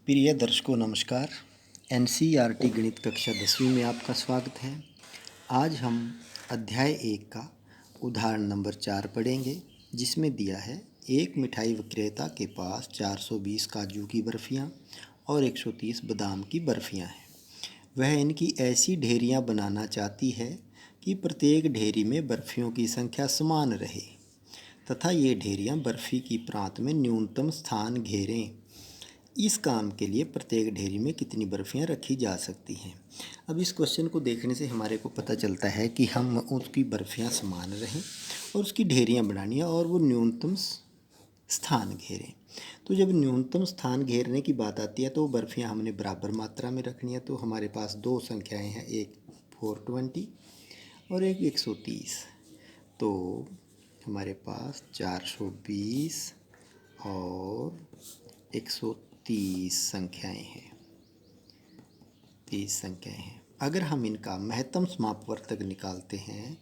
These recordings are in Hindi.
प्रिय दर्शकों नमस्कार। एनसीईआरटी गणित कक्षा 10वीं में आपका स्वागत है। आज हम अध्याय 1 का उदाहरण नंबर 4 पढ़ेंगे, जिसमें दिया है एक मिठाई विक्रेता के पास 420 काजू की बर्फियाँ और 130 बादाम की बर्फियाँ हैं। वह इनकी ऐसी ढेरियाँ बनाना चाहती है कि प्रत्येक ढेरी में बर्फियों की संख्या समान रहे तथा ये ढेरियाँ बर्फ़ी की प्रांत में न्यूनतम स्थान घेरें। इस काम के लिए प्रत्येक ढेरी में कितनी बर्फियाँ रखी जा सकती हैं। अब इस क्वेश्चन को देखने से हमारे को पता चलता है कि हम उसकी बर्फियाँ समान रहें और उसकी ढेरियाँ बनानी है और वो न्यूनतम स्थान घेरें। तो जब न्यूनतम स्थान घेरने की बात आती है तो बर्फियाँ हमने बराबर मात्रा में रखनी है। तो हमारे पास दो संख्याएँ हैं, एक 420 और एक 130। तो हमारे पास 420 और 130 संख्याएँ हैं, 30 संख्याएँ हैं। अगर हम इनका महत्तम समापवर्तक निकालते हैं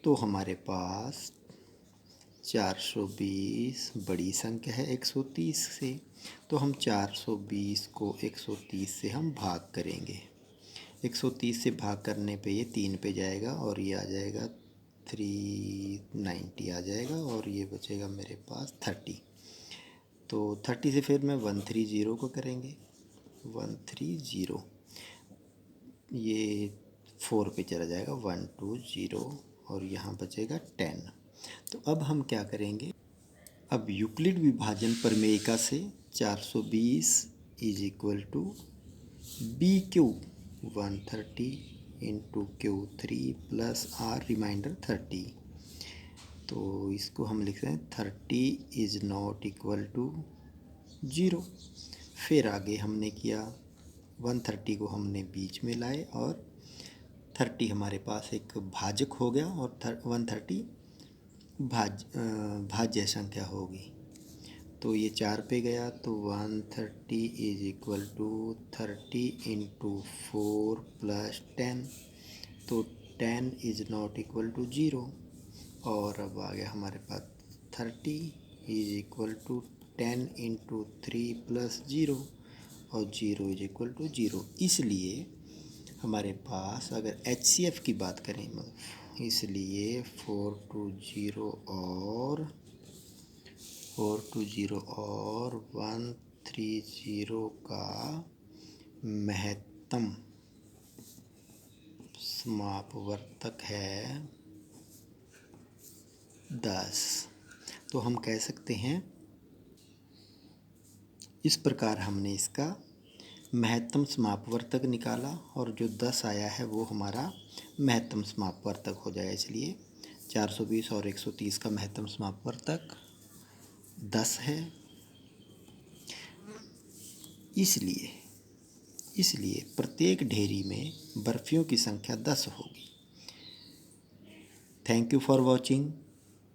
तो हमारे पास 420 बड़ी संख्या है 130 से, तो हम 420 को 130 से हम भाग करेंगे। 130 से भाग करने पे ये 3 पे जाएगा और ये आ जाएगा 390 आ जाएगा और ये बचेगा मेरे पास 30। तो 30 से फिर मैं 130 को करेंगे, 130 ये 4 पे चला जाएगा 120 और यहाँ बचेगा 10। तो अब हम क्या करेंगे, अब यूक्लिड विभाजन प्रमेयिका से 420 is equal to b q 130 into Q3 plus r remainder 30। तो इसको हम लिख रहे हैं 30 इज़ नॉट इक्वल टू 0। फिर आगे हमने किया 130 को हमने बीच में लाए और 30 हमारे पास एक भाजक हो गया और 130 भाज्य संख्या होगी। तो ये 4 पे गया तो 130 is equal to 30 into 4 plus 10। तो 10 इज़ नॉट इक्वल टू 0। और अब आ गया हमारे पास 30 is equal to 10 into 3 plus 0 और 0 इज इक्वल टू 0। इसलिए हमारे पास अगर HCF की बात करें, इसलिए 420 और 130 का महत्तम समापवर्तक है 10। तो हम कह सकते हैं इस प्रकार हमने इसका महत्तम समापवर्तक निकाला और जो 10 आया है वो हमारा महत्तम समापवर्तक हो जाएगा। इसलिए 420 और 130 का महत्तम समापवर्तक 10 है। इसलिए प्रत्येक ढेरी में बर्फियों की संख्या 10 होगी। Thank you for watching.